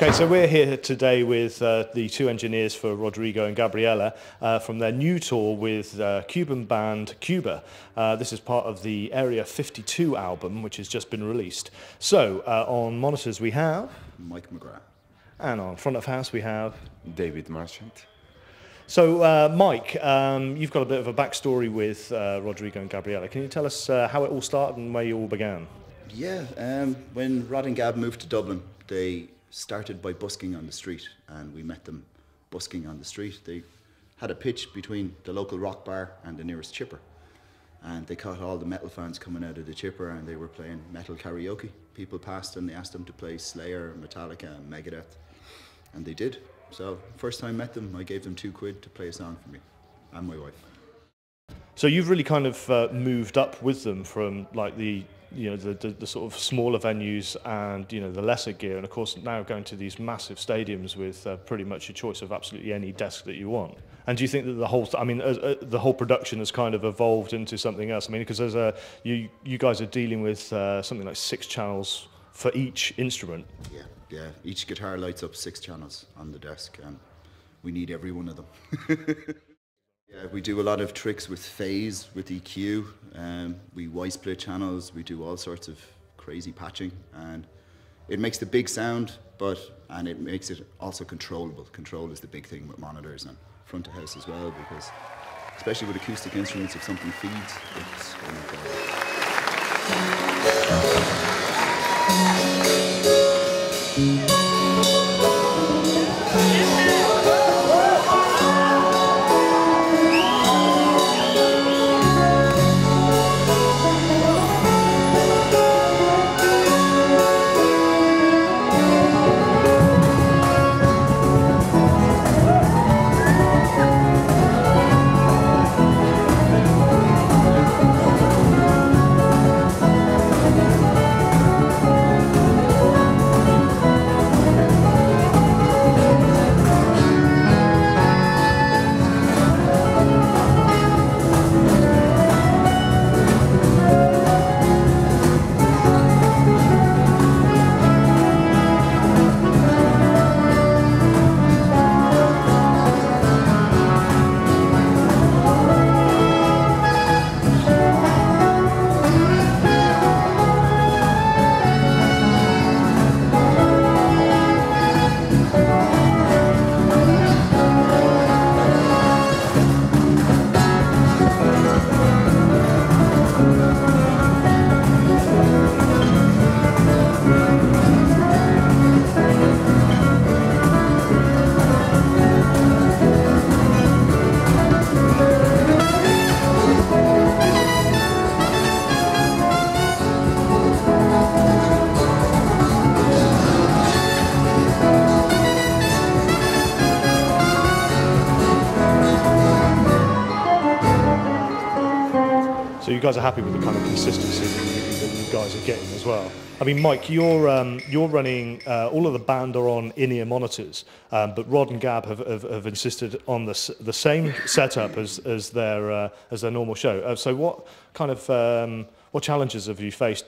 Okay, so we're here today with the two engineers for Rodrigo and Gabriela from their new tour with Cuban band C.U.B.A. This is part of the Area 52 album, which has just been released. So, on monitors we have... Mike McGrath. And on front of house we have... David Marchant. So, Mike, you've got a bit of a backstory with Rodrigo and Gabriela. Can you tell us how it all started and where you all began? Yeah, when Rod and Gab moved to Dublin, they started by busking on the street, and we met them busking on the street. They had a pitch between the local rock bar and the nearest chipper, and they caught all the metal fans coming out of the chipper, and they were playing metal karaoke. People passed and they asked them to play Slayer, Metallica and McGrath, and they did. So first time I met them, I gave them £2 to play a song for me and my wife. So you've really kind of moved up with them from like the sort of smaller venues and the lesser gear, and of course now going to these massive stadiums with pretty much a choice of absolutely any desk that you want. And do you think that the whole production has kind of evolved into something else? I mean, because there's you guys are dealing with something like 6 channels for each instrument. Yeah. Each guitar lights up 6 channels on the desk, and we need every one of them. Yeah, we do a lot of tricks with phase, with EQ, we Y-split channels, we do all sorts of crazy patching, and it makes the big sound, and it makes it also controllable. Control is the big thing with monitors and front of house as well, because especially with acoustic instruments, if something feeds, it's going to go. So you guys are happy with the kind of consistency that you guys are getting as well. I mean, Mike, you're running all of the band are on in-ear monitors, but Rod and Gab have insisted on the same setup as their normal show. So what kind of what challenges have you faced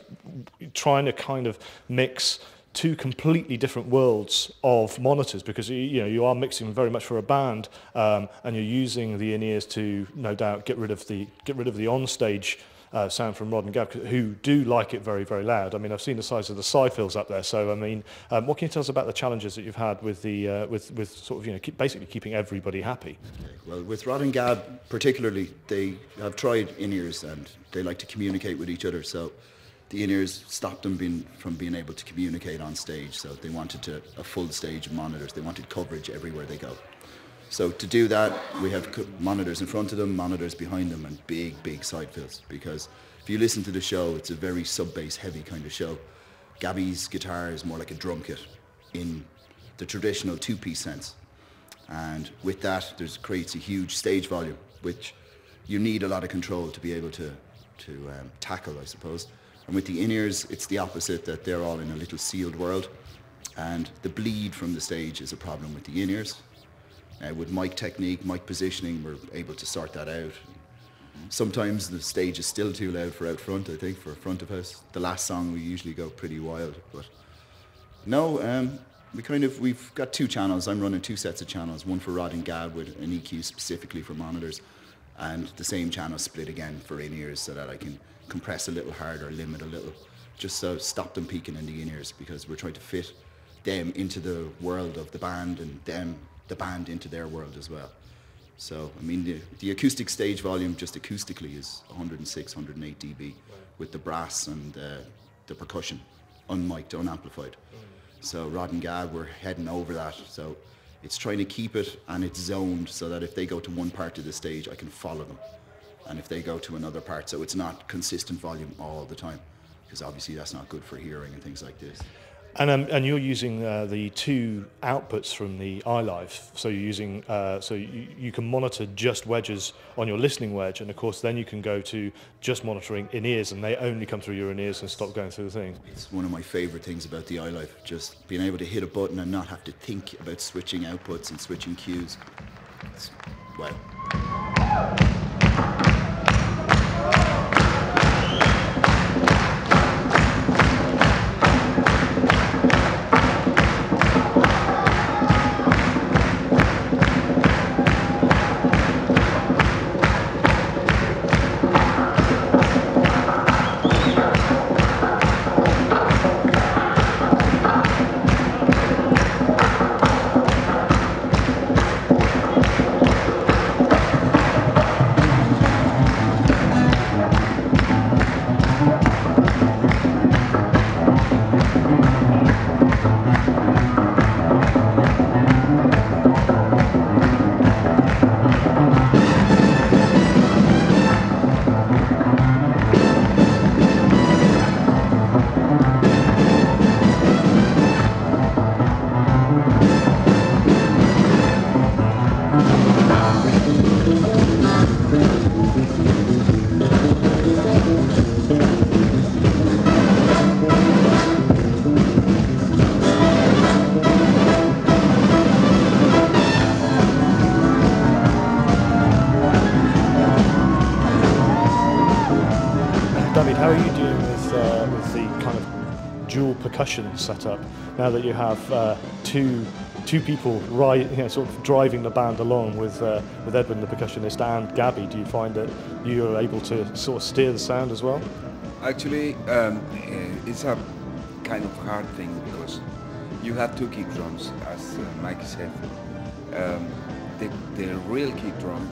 trying to kind of mix 2 completely different worlds of monitors, because you are mixing very much for a band, and you're using the in-ears to no doubt get rid of the on-stage sound from Rod and Gab, who do like it very, very loud. I mean, I've seen the size of the side-fills up there. So I mean, what can you tell us about the challenges that you've had with the with sort of basically keeping everybody happy? Well, with Rod and Gab particularly, they have tried in-ears and they like to communicate with each other. So the in-ears stopped them from being able to communicate on stage, so they wanted a full stage of monitors. They wanted coverage everywhere they go. So to do that, we have monitors in front of them, monitors behind them, and big side fills, because if you listen to the show, it's a very sub-bass heavy kind of show. Gabby's guitar is more like a drum kit in the traditional 2-piece sense. And with that, creates a huge stage volume, which you need a lot of control to be able to tackle, I suppose. And with the in-ears, it's the opposite, that they're all in a little sealed world. And the bleed from the stage is a problem with the in-ears. With mic technique, mic positioning, we're able to sort that out. Sometimes the stage is still too loud for out front, I think, for front of house. The last song we usually go pretty wild. But no, We've got 2 channels. I'm running 2 sets of channels, one for Rod and Gab with an EQ specifically for monitors, and the same channel split again for in-ears so that I can compress a little harder, limit a little, just so stop them peaking in the in-ears, because we're trying to fit them into the world of the band and the band into their world as well. So, I mean, the acoustic stage volume just acoustically is 106, 108 dB with the brass and the percussion, unmiked, unamplified. So Rod and Gab, we're heading over that. So it's trying to keep it and it's zoned so that if they go to one part of the stage, I can follow them. And if they go to another part, so it's not consistent volume all the time, because obviously that's not good for hearing and things like this. And you're using the 2 outputs from the iLive, so you're using so you can monitor just wedges on your listening wedge, and of course then you can go to just monitoring in-ears, and they only come through your in-ears and stop going through the thing. It's one of my favourite things about the iLive, just being able to hit a button and not have to think about switching outputs and switching cues. It's, wow. David, how are you doing with the kind of dual percussion setup now that you have two people sort of driving the band along with Edwin the percussionist and Gabby? Do you find that you are able to sort of steer the sound as well? Actually, it's a kind of hard thing because you have 2 kick drums, as Mike said. The real kick drum,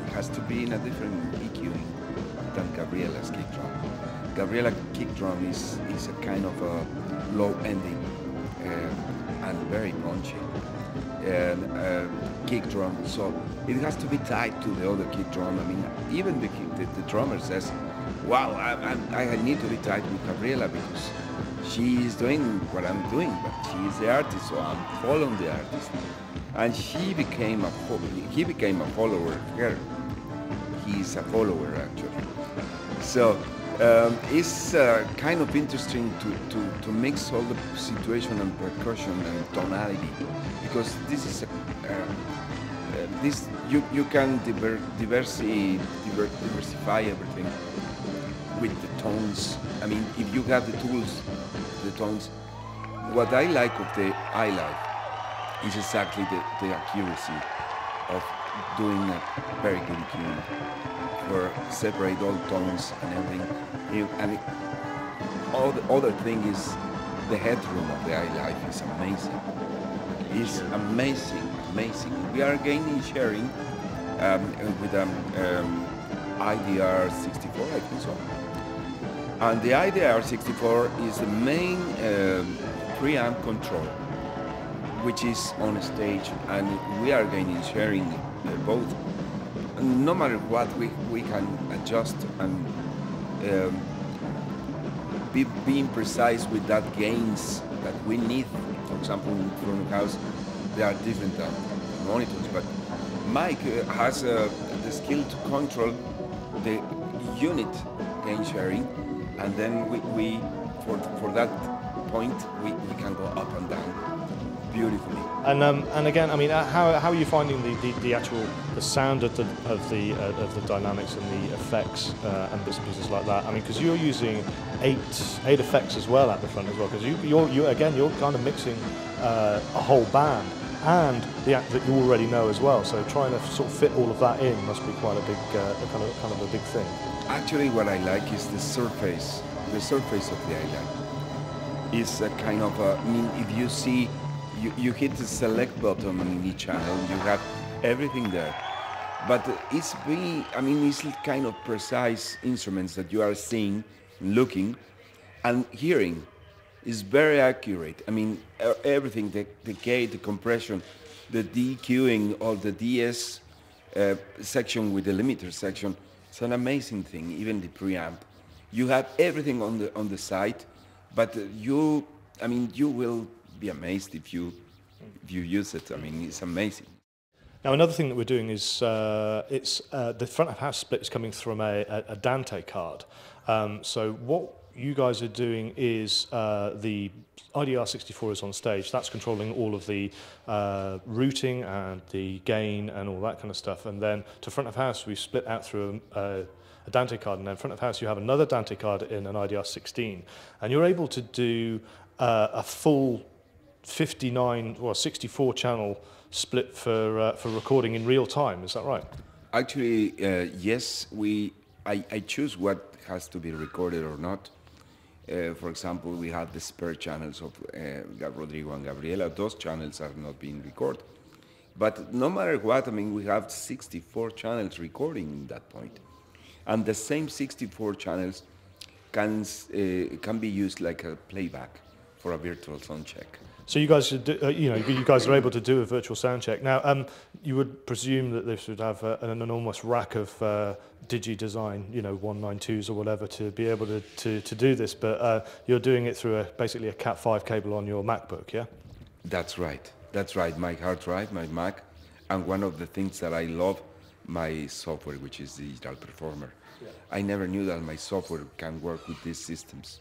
it has to be in a different EQing than Gabriela's kick drum. Gabriela's kick drum is a kind of a low ending and very punchy kick drum, so it has to be tied to the other kick drum. I mean, even the drummer says, wow, I need to be tied with Gabriela because she is doing what I'm doing, but she is the artist, so I'm following the artist. And he became a follower of her. He's a follower, actually. So it's kind of interesting to mix all the situation and percussion and tonality, because this is you can diversify everything with the tones. I mean, if you have the tools, the tones. What I like of the iLive is exactly the accuracy of doing a very good EQ for separate all tones and everything. And all the other thing is the headroom of the iLive is amazing. It's amazing, amazing. We are gaining sharing with IDR64, I think so. And the IDR64 is the main preamp control, which is on stage, and we are gaining sharing both. And no matter what, we can adjust and being precise with that gains that we need. For example, in front of house, there are different monitors, but Mike has the skill to control the unit gain sharing, and then we for that point we can go up and down. beautifully. And again, I mean, how are you finding the actual sound of the dynamics and the effects and bits and pieces like that? I mean, because you're using eight effects as well at the front as well, because you're kind of mixing a whole band and the act that you already know as well. So trying to sort of fit all of that in must be quite a big kind of a big thing. Actually, what I like is the surface of the island. Is a kind of I mean, if you see, you hit the select button in each channel, you have everything there. But it's kind of precise instruments that you are seeing, looking, and hearing. Is very accurate. I mean, everything, the gate, the compression, the DQing, or the DS section with the limiter section, it's an amazing thing, even the preamp. You have everything on the site, but you will be amazed if you use it. I mean, it's amazing. Now, another thing that we're doing is the front of house split is coming from a Dante card. So what you guys are doing is the IDR64 is on stage. That's controlling all of the routing and the gain and all that kind of stuff. And then to front of house, we've split out through a Dante card. And then front of house, you have another Dante card in an IDR16. And you're able to do a full 64 channel split for recording in real time. Is that right? Actually, yes. I choose what has to be recorded or not. For example, we have the spare channels of Rodrigo and Gabriela. Those channels are not being recorded. But no matter what, I mean, we have 64 channels recording in that point. And the same 64 channels can be used like a playback for a virtual sound check. So you guys should do, you guys are able to do a virtual sound check. Now, you would presume that this would have an enormous rack of digi design, 192s or whatever, to be able to do this. But you're doing it through basically a Cat5 cable on your MacBook, yeah? That's right. That's right. My hard drive, my Mac, and one of the things that I love, my software, which is Digital Performer. Yeah. I never knew that my software can work with these systems.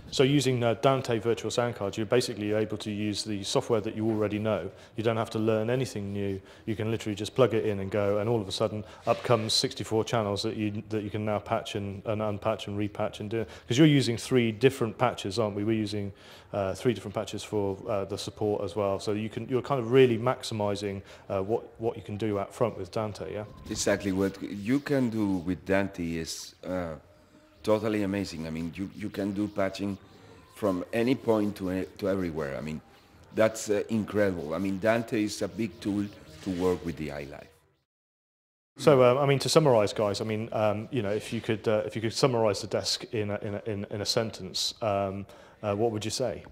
So using Dante virtual sound cards, you're basically able to use the software that you already know. You don't have to learn anything new. You can literally just plug it in and go, and all of a sudden up comes 64 channels that you can now patch and unpatch and repatch and do. Because you're using 3 different patches, aren't we? We're using 3 different patches for the support as well. So you're kind of really maximizing what you can do out front with Dante, yeah? Exactly. What you can do with Dante is totally amazing. I mean, you can do patching from any point to everywhere. I mean, that's incredible. I mean, Dante is a big tool to work with the iLive. So, I mean, to summarize, guys, I mean, if you could summarize the desk in a sentence, what would you say?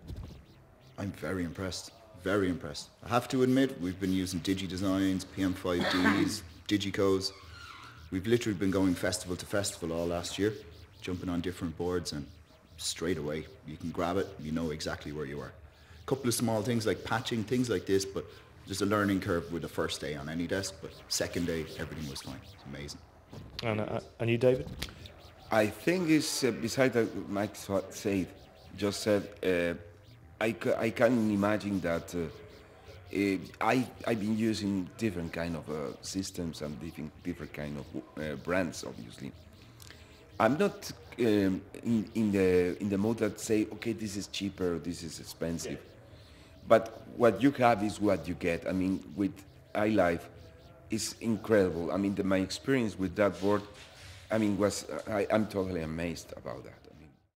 I'm very impressed. Very impressed. I have to admit, we've been using Digi Designs, PM5Ds, Digicos. We've literally been going festival to festival all last year, jumping on different boards, and straight away you can grab it, you know exactly where you are. A couple of small things like patching, things like this, but there's a learning curve with the first day on any desk, but second day everything was fine. It's amazing. And you, David? I think it's besides what Mike said, I can imagine that I've been using different kind of systems and different kind of brands, obviously. I'm not in the mode that say, okay, this is cheaper, this is expensive. Yeah. But what you have is what you get. I mean, with iLive, it's incredible. I mean, my experience with that board, I mean, I'm totally amazed about that.